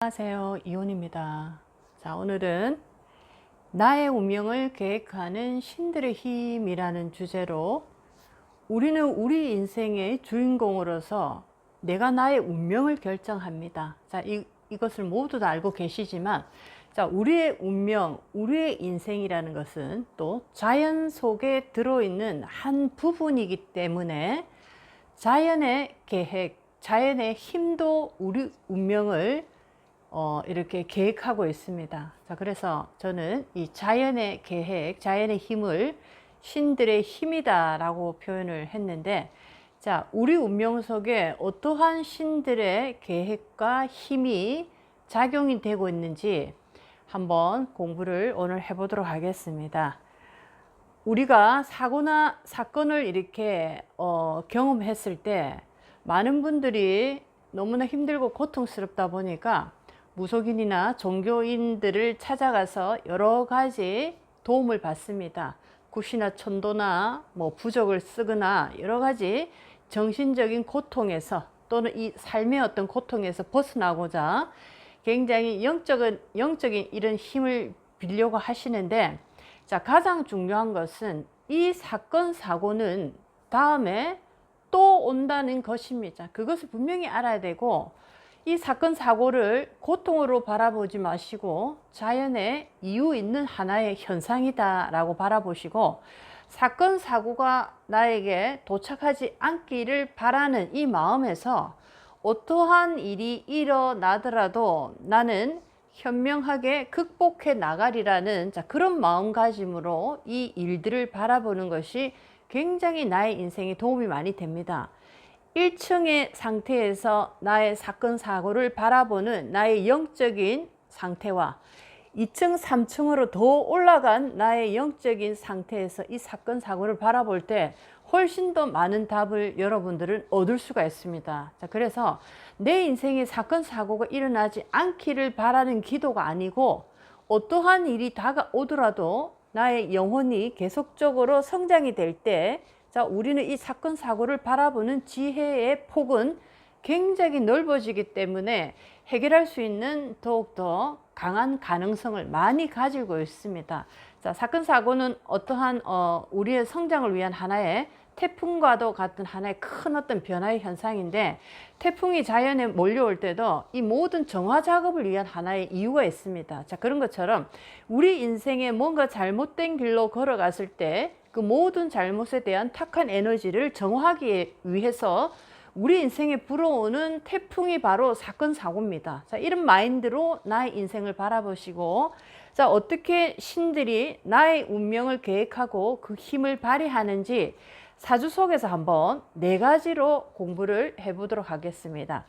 안녕하세요, 이온입니다. 자, 오늘은 나의 운명을 계획하는 신들의 힘이라는 주제로 우리는 우리 인생의 주인공으로서 내가 나의 운명을 결정합니다. 자, 이것을 모두 다 알고 계시지만, 자, 우리의 운명, 우리의 인생이라는 것은 또 자연 속에 들어있는 한 부분이기 때문에 자연의 계획, 자연의 힘도 우리 운명을 이렇게 계획하고 있습니다. 자, 그래서 저는 이 자연의 계획, 자연의 힘을 신들의 힘이다 라고 표현을 했는데, 자, 우리 운명 속에 어떠한 신들의 계획과 힘이 작용이 되고 있는지 한번 공부를 오늘 해보도록 하겠습니다. 우리가 사고나 사건을 이렇게 경험했을 때 많은 분들이 너무나 힘들고 고통스럽다 보니까 무속인이나 종교인들을 찾아가서 여러 가지 도움을 받습니다. 굿이나 천도나 부적을 쓰거나 여러 가지 정신적인 고통에서 또는 이 삶의 어떤 고통에서 벗어나고자 굉장히 영적인 이런 힘을 빌려고 하시는데, 자, 가장 중요한 것은 이 사건 사고는 다음에 또 온다는 것입니다. 그것을 분명히 알아야 되고, 이 사건 사고를 고통으로 바라보지 마시고 자연의 이유 있는 하나의 현상이다 라고 바라보시고, 사건 사고가 나에게 도착하지 않기를 바라는 이 마음에서 어떠한 일이 일어나더라도 나는 현명하게 극복해 나가리라는, 자, 그런 마음가짐으로 이 일들을 바라보는 것이 굉장히 나의 인생에 도움이 많이 됩니다. 1층의 상태에서 나의 사건 사고를 바라보는 나의 영적인 상태와 2층 3층으로 더 올라간 나의 영적인 상태에서 이 사건 사고를 바라볼 때 훨씬 더 많은 답을 여러분들은 얻을 수가 있습니다. 자, 그래서 내 인생에 사건 사고가 일어나지 않기를 바라는 기도가 아니고, 어떠한 일이 다가오더라도 나의 영혼이 계속적으로 성장이 될 때, 자, 우리는 이 사건 사고를 바라보는 지혜의 폭은 굉장히 넓어지기 때문에 해결할 수 있는 더욱더 강한 가능성을 많이 가지고 있습니다. 자, 사건 사고는 어떠한 우리의 성장을 위한 하나의 태풍과도 같은 하나의 큰 어떤 변화의 현상인데, 태풍이 자연에 몰려올 때도 이 모든 정화 작업을 위한 하나의 이유가 있습니다. 자, 그런 것처럼 우리 인생에 뭔가 잘못된 길로 걸어갔을 때 그 모든 잘못에 대한 탁한 에너지를 정화하기 위해서 우리 인생에 불어오는 태풍이 바로 사건 사고입니다. 자, 이런 마인드로 나의 인생을 바라보시고, 자, 어떻게 신들이 나의 운명을 계획하고 그 힘을 발휘하는지 사주 속에서 한번 4가지로 공부를 해보도록 하겠습니다.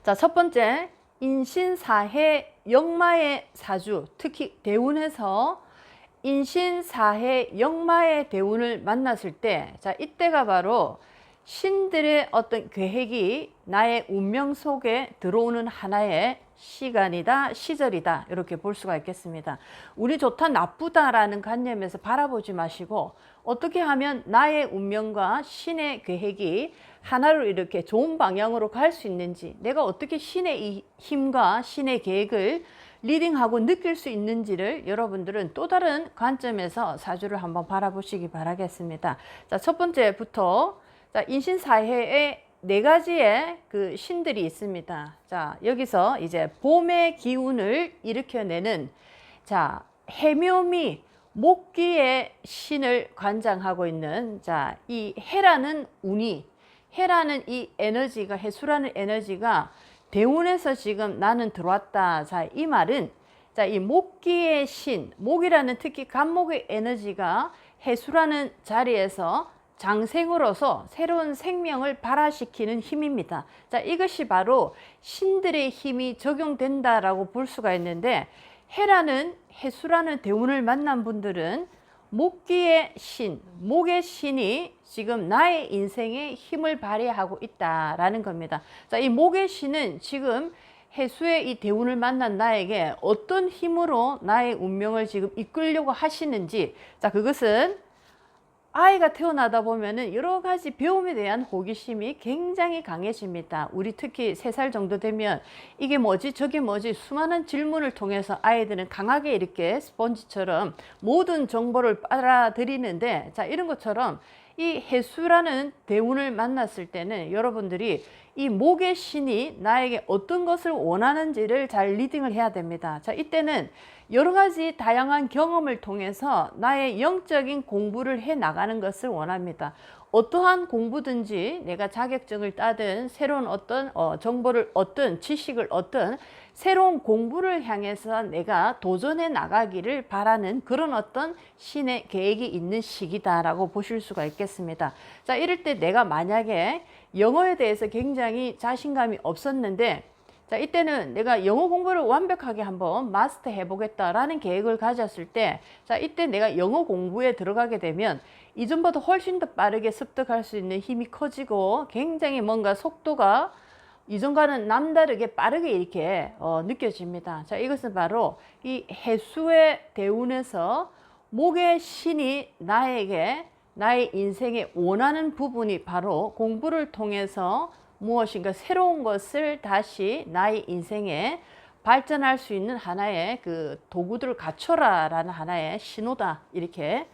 자, 첫 번째, 인신사해 역마의 사주, 특히 대운에서 인신사해 역마의 대운을 만났을 때, 자, 이때가 바로 신들의 어떤 계획이 나의 운명 속에 들어오는 하나의 시간이다, 시절이다, 이렇게 볼 수가 있겠습니다. 운이 좋다, 나쁘다라는 관념에서 바라보지 마시고, 어떻게 하면 나의 운명과 신의 계획이 하나로 이렇게 좋은 방향으로 갈 수 있는지, 내가 어떻게 신의 이 힘과 신의 계획을 리딩하고 느낄 수 있는지를 여러분들은 또 다른 관점에서 사주를 한번 바라보시기 바라겠습니다. 자, 첫 번째부터, 자, 인신사해에 4가지의 그 신들이 있습니다. 자, 여기서 이제 봄의 기운을 일으켜내는, 자, 해묘미 목기의 신을 관장하고 있는, 자, 이 해라는 운이, 해라는 이 에너지가, 해수라는 에너지가 대운에서 지금 나는 들어왔다. 자, 이 말은, 자, 이 목기의 신, 목이라는 특히 간목의 에너지가 해수라는 자리에서 장생으로서 새로운 생명을 발화시키는 힘입니다. 자, 이것이 바로 신들의 힘이 적용된다라고 볼 수가 있는데, 해라는, 해수라는 대운을 만난 분들은 목기의 신, 목의 신이 지금 나의 인생에 힘을 발휘하고 있다라는 겁니다. 자, 이 목의 신은 지금 해수의 이 대운을 만난 나에게 어떤 힘으로 나의 운명을 지금 이끌려고 하시는지, 자, 그것은 아이가 태어나다 보면은 여러 가지 배움에 대한 호기심이 굉장히 강해집니다. 우리 특히 3살 정도 되면 이게 뭐지 저게 뭐지 수많은 질문을 통해서 아이들은 강하게 이렇게 스펀지처럼 모든 정보를 빨아들이는데, 자, 이런 것처럼 이 해수라는 대운을 만났을 때는 여러분들이 이 목의 신이 나에게 어떤 것을 원하는지를 잘 리딩을 해야 됩니다. 자, 이때는 여러 가지 다양한 경험을 통해서 나의 영적인 공부를 해 나가는 것을 원합니다. 어떠한 공부든지 내가 자격증을 따든 새로운 어떤 정보를 얻든 지식을 얻든 새로운 공부를 향해서 내가 도전해 나가기를 바라는 그런 어떤 신의 계획이 있는 시기다라고 보실 수가 있겠습니다. 자, 이럴 때 내가 만약에 영어에 대해서 굉장히 자신감이 없었는데, 자, 이때는 내가 영어 공부를 완벽하게 한번 마스터 해보겠다라는 계획을 가졌을 때, 자, 이때 내가 영어 공부에 들어가게 되면 이전보다 훨씬 더 빠르게 습득할 수 있는 힘이 커지고 굉장히 뭔가 속도가 이전과는 남다르게 빠르게 이렇게 느껴집니다. 자, 이것은 바로 이 해수의 대운에서 목의 신이 나에게 나의 인생에 원하는 부분이 바로 공부를 통해서 무엇인가 새로운 것을 다시 나의 인생에 발전할 수 있는 하나의 그 도구들을 갖춰라 라는 하나의 신호다, 이렇게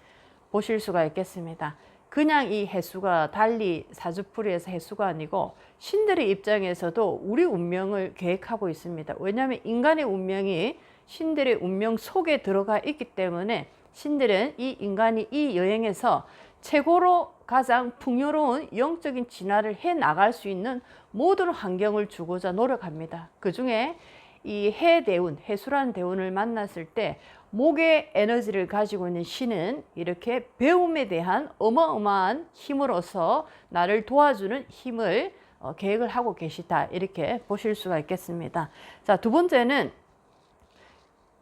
보실 수가 있겠습니다. 그냥 이 해수가 달리 사주풀이에서 해수가 아니고 신들의 입장에서도 우리 운명을 계획하고 있습니다. 왜냐하면 인간의 운명이 신들의 운명 속에 들어가 있기 때문에 신들은 이 인간이 이 여행에서 최고로 가장 풍요로운 영적인 진화를 해 나갈 수 있는 모든 환경을 주고자 노력합니다. 그 중에 이 해대운, 해수라는 대운을 만났을 때 목의 에너지를 가지고 있는 신은 이렇게 배움에 대한 어마어마한 힘으로서 나를 도와주는 힘을 계획을 하고 계시다, 이렇게 보실 수가 있겠습니다. 자, 두 번째는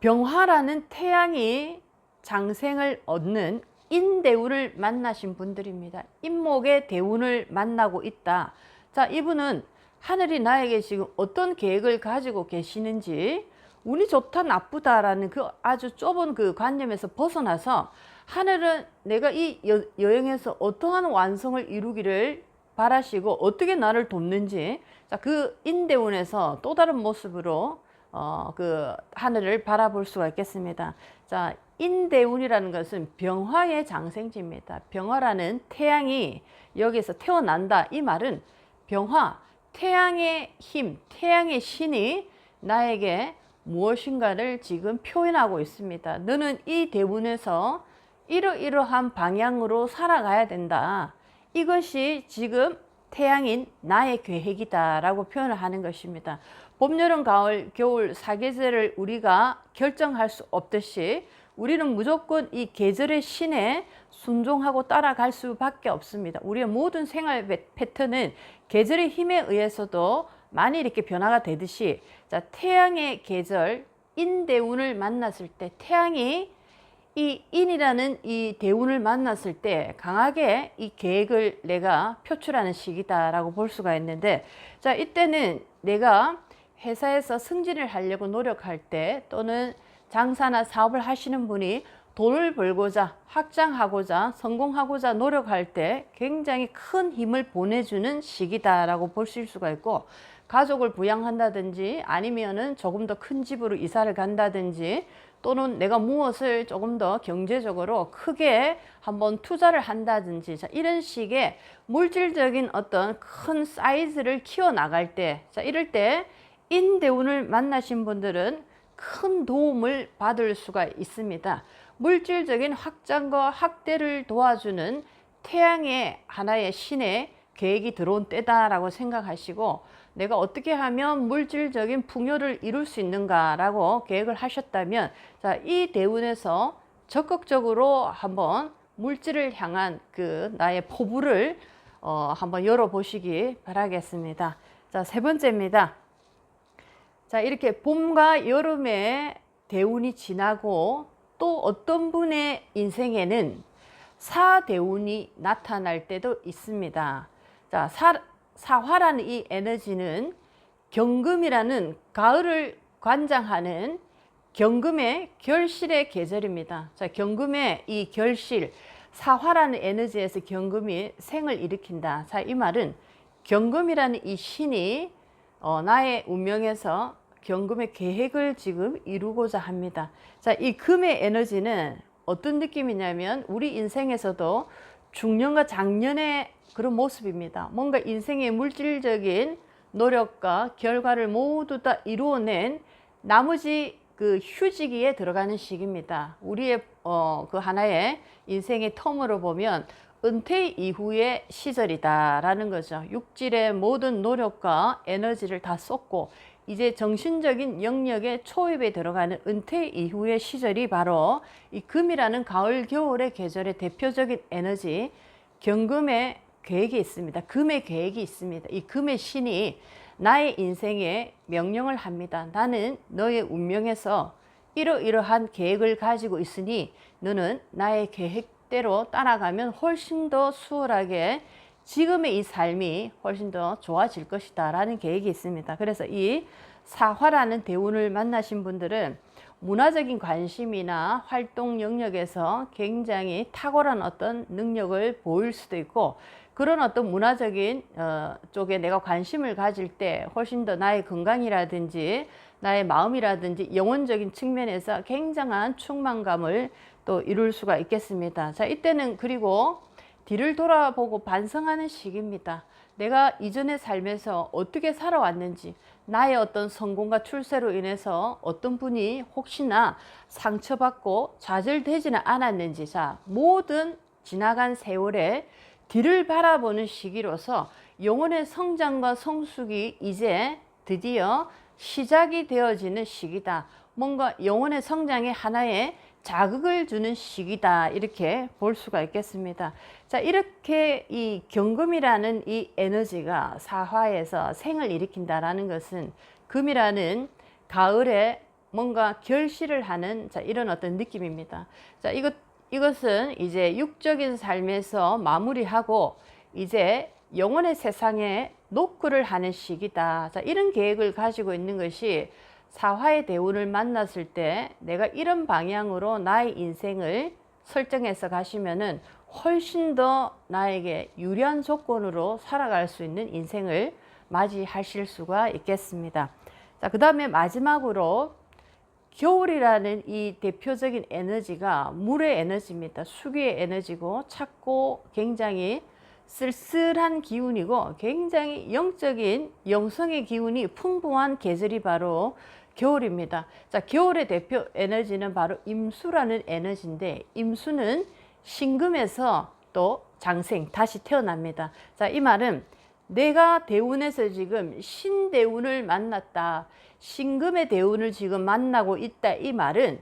병화라는 태양이 장생을 얻는 인대운을 만나신 분들입니다. 인목의 대운을 만나고 있다. 자, 이분은 하늘이 나에게 지금 어떤 계획을 가지고 계시는지, 운이 좋다 나쁘다라는 그 아주 좁은 그 관념에서 벗어나서 하늘은 내가 이 여행에서 어떠한 완성을 이루기를 바라시고 어떻게 나를 돕는지, 자, 그 인대운에서 또 다른 모습으로 그 하늘을 바라볼 수가 있겠습니다. 자, 인대운이라는 것은 병화의 장생지입니다. 병화라는 태양이 여기서 태어난다, 이 말은 병화, 태양의 힘, 태양의 신이 나에게 무엇인가를 지금 표현하고 있습니다. 너는 이 대운에서 이러이러한 방향으로 살아가야 된다. 이것이 지금 태양인 나의 계획이다 라고 표현을 하는 것입니다. 봄, 여름, 가을, 겨울 4계절을 우리가 결정할 수 없듯이 우리는 무조건 이 계절의 신에 순종하고 따라갈 수밖에 없습니다. 우리의 모든 생활 패턴은 계절의 힘에 의해서도 많이 이렇게 변화가 되듯이, 자, 태양의 계절 인대운을 만났을 때, 태양이 이 인이라는 이 대운을 만났을 때 강하게 이 계획을 내가 표출하는 시기다라고 볼 수가 있는데, 자, 이때는 내가 회사에서 승진을 하려고 노력할 때, 또는 장사나 사업을 하시는 분이 돈을 벌고자, 확장하고자, 성공하고자 노력할 때 굉장히 큰 힘을 보내주는 시기다라고 보실 수가 있고, 가족을 부양한다든지 아니면은 조금 더 큰 집으로 이사를 간다든지, 또는 내가 무엇을 조금 더 경제적으로 크게 한번 투자를 한다든지, 자, 이런 식의 물질적인 어떤 큰 사이즈를 키워 나갈 때, 자, 이럴 때 인대운을 만나신 분들은 큰 도움을 받을 수가 있습니다. 물질적인 확장과 확대를 도와주는 태양의 하나의 신의 계획이 들어온 때다라고 생각하시고, 내가 어떻게 하면 물질적인 풍요를 이룰 수 있는가라고 계획을 하셨다면, 자, 이 대운에서 적극적으로 한번 물질을 향한 그 나의 포부를 한번 열어보시기 바라겠습니다. 자, 세 번째입니다. 자, 이렇게 봄과 여름에 대운이 지나고 또 어떤 분의 인생에는 사대운이 나타날 때도 있습니다. 자, 사화라는 이 에너지는 경금이라는 가을을 관장하는 경금의 결실의 계절입니다. 자, 경금의 이 결실, 사화라는 에너지에서 경금이 생을 일으킨다. 자, 이 말은 경금이라는 이 신이 나의 운명에서 경금의 계획을 지금 이루고자 합니다. 자, 이 금의 에너지는 어떤 느낌이냐면 우리 인생에서도 중년과 장년의 그런 모습입니다. 뭔가 인생의 물질적인 노력과 결과를 모두 다 이루어낸 나머지 그 휴지기에 들어가는 시기입니다. 우리의 그 하나의 인생의 텀으로 보면 은퇴 이후의 시절이다라는 거죠. 육질의 모든 노력과 에너지를 다 쏟고 이제 정신적인 영역의 초입에 들어가는 은퇴 이후의 시절이 바로 이 금이라는 가을 겨울의 계절의 대표적인 에너지 경금의 계획이 있습니다. 금의 계획이 있습니다. 이 금의 신이 나의 인생에 명령을 합니다. 나는 너의 운명에서 이러이러한 계획을 가지고 있으니 너는 나의 계획대로 따라가면 훨씬 더 수월하게 지금의 이 삶이 훨씬 더 좋아질 것이다 라는 계획이 있습니다. 그래서 이 사화라는 대운을 만나신 분들은 문화적인 관심이나 활동 영역에서 굉장히 탁월한 어떤 능력을 보일 수도 있고 그런 어떤 문화적인 쪽에 내가 관심을 가질 때 훨씬 더 나의 건강이라든지 나의 마음이라든지 영혼적인 측면에서 굉장한 충만감을 또 이룰 수가 있겠습니다. 자, 이때는 그리고 뒤를 돌아보고 반성하는 시기입니다. 내가 이전의 삶에서 어떻게 살아왔는지, 나의 어떤 성공과 출세로 인해서 어떤 분이 혹시나 상처받고 좌절되지는 않았는지, 자, 모든 지나간 세월에 뒤를 바라보는 시기로서 영혼의 성장과 성숙이 이제 드디어 시작이 되어지는 시기다. 뭔가 영혼의 성장에 하나의 자극을 주는 시기다. 이렇게 볼 수가 있겠습니다. 자, 이렇게 이 경금이라는 이 에너지가 사화에서 생을 일으킨다라는 것은 금이라는 가을에 뭔가 결실을 하는 자, 이런 어떤 느낌입니다. 자, 이것은 이제 육적인 삶에서 마무리하고 이제 영혼의 세상에 노크를 하는 시기다. 자, 이런 계획을 가지고 있는 것이 사화의 대운을 만났을 때 내가 이런 방향으로 나의 인생을 설정해서 가시면은 훨씬 더 나에게 유리한 조건으로 살아갈 수 있는 인생을 맞이하실 수가 있겠습니다. 자, 그 다음에 마지막으로 겨울이라는 이 대표적인 에너지가 물의 에너지입니다. 수기의 에너지고 찼고 굉장히 쓸쓸한 기운이고 굉장히 영적인 영성의 기운이 풍부한 계절이 바로 겨울입니다. 자, 겨울의 대표 에너지는 바로 임수라는 에너지인데 임수는 신금에서 또 장생, 다시 태어납니다. 자, 이 말은 내가 대운에서 지금 신대운을 만났다. 신금의 대운을 지금 만나고 있다. 이 말은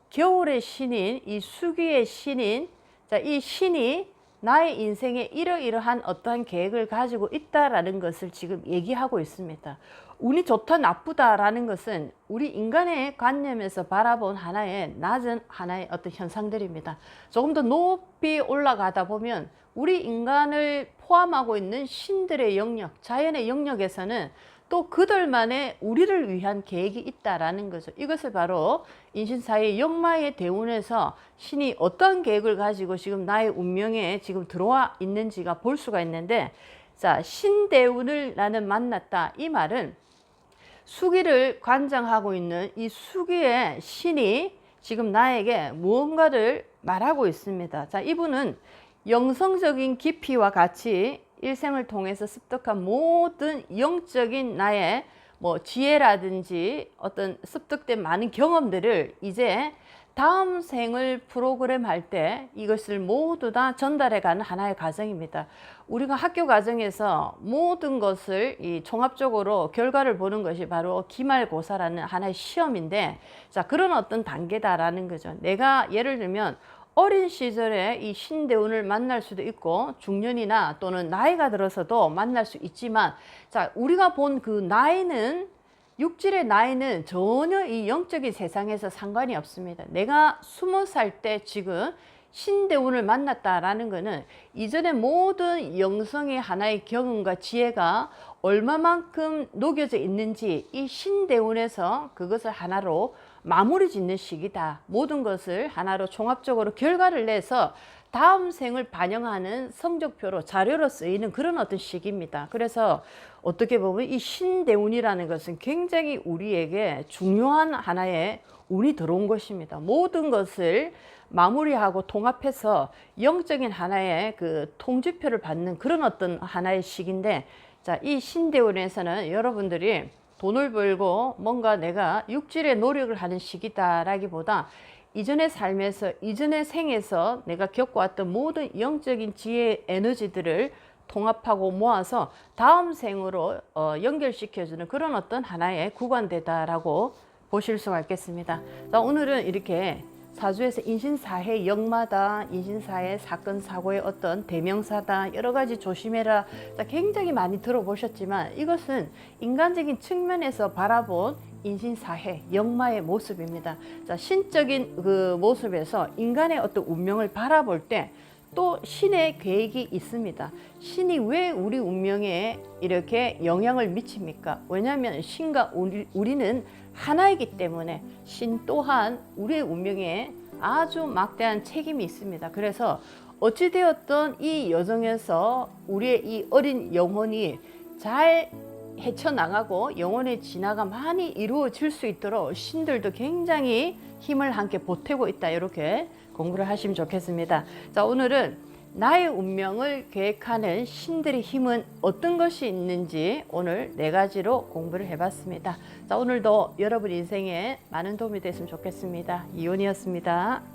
겨울의 신인, 이 수기의 신인, 자, 이 신이 나의 인생에 이러이러한 어떠한 계획을 가지고 있다라는 것을 지금 얘기하고 있습니다. 운이 좋다 나쁘다라는 것은 우리 인간의 관념에서 바라본 하나의 낮은 하나의 어떤 현상들입니다. 조금 더 높이 올라가다 보면 우리 인간을 포함하고 있는 신들의 영역, 자연의 영역에서는 또 그들만의 우리를 위한 계획이 있다라는 거죠. 이것을 바로 인신사의 역마의 대운에서 신이 어떤 계획을 가지고 지금 나의 운명에 지금 들어와 있는지가 볼 수가 있는데, 자, 신대운을 나는 만났다. 이 말은 수기를 관장하고 있는 이 수기의 신이 지금 나에게 무언가를 말하고 있습니다. 자, 이분은 영성적인 깊이와 같이 일생을 통해서 습득한 모든 영적인 나의 지혜라든지 어떤 습득된 많은 경험들을 이제 다음 생을 프로그램 할 때 이것을 모두 다 전달해가는 하나의 과정입니다. 우리가 학교 과정에서 모든 것을 종합적으로 결과를 보는 것이 바로 기말고사라는 하나의 시험인데, 자, 그런 어떤 단계다라는 거죠. 내가 예를 들면 어린 시절에 이 신대운을 만날 수도 있고 중년이나 또는 나이가 들어서도 만날 수 있지만, 자, 우리가 본 그 나이는 육질의 나이는 전혀 이 영적인 세상에서 상관이 없습니다. 내가 20살 때 지금 신대운을 만났다라는 것은 이전의 모든 영성의 하나의 경험과 지혜가 얼마만큼 녹여져 있는지 이 신대운에서 그것을 하나로 마무리 짓는 시기다. 모든 것을 하나로 종합적으로 결과를 내서 다음 생을 반영하는 성적표로 자료로 쓰이는 그런 어떤 시기입니다. 그래서 어떻게 보면 이 신대운이라는 것은 굉장히 우리에게 중요한 하나의 운이 들어온 것입니다. 모든 것을 마무리하고 통합해서 영적인 하나의 그 통지표를 받는 그런 어떤 하나의 시기인데, 자, 이 신대운에서는 여러분들이 돈을 벌고 뭔가 내가 육질의 노력을 하는 시기다라기보다 이전의 삶에서, 이전의 생에서 내가 겪어왔던 모든 영적인 지혜 에너지들을 통합하고 모아서 다음 생으로 연결시켜주는 그런 어떤 하나의 구간대다라고 보실 수가 있겠습니다. 자, 오늘은 이렇게 사주에서 인신사해 역마다, 인신사해 사건 사고의 어떤 대명사다, 여러 가지 조심해라, 자, 굉장히 많이 들어보셨지만 이것은 인간적인 측면에서 바라본 인신사해 역마의 모습입니다. 자, 신적인 그 모습에서 인간의 어떤 운명을 바라볼 때 또 신의 계획이 있습니다. 신이 왜 우리 운명에 이렇게 영향을 미칩니까? 왜냐하면 신과 우리는 하나이기 때문에 신 또한 우리의 운명에 아주 막대한 책임이 있습니다. 그래서 어찌되었던 이 여정에서 우리의 이 어린 영혼이 잘 헤쳐나가고 영혼의 진화가 많이 이루어질 수 있도록 신들도 굉장히 힘을 함께 보태고 있다, 이렇게 공부를 하시면 좋겠습니다. 자, 오늘은 나의 운명을 계획하는 신들의 힘은 어떤 것이 있는지 오늘 4가지로 공부를 해봤습니다. 자, 오늘도 여러분 인생에 많은 도움이 됐으면 좋겠습니다. 이온이었습니다.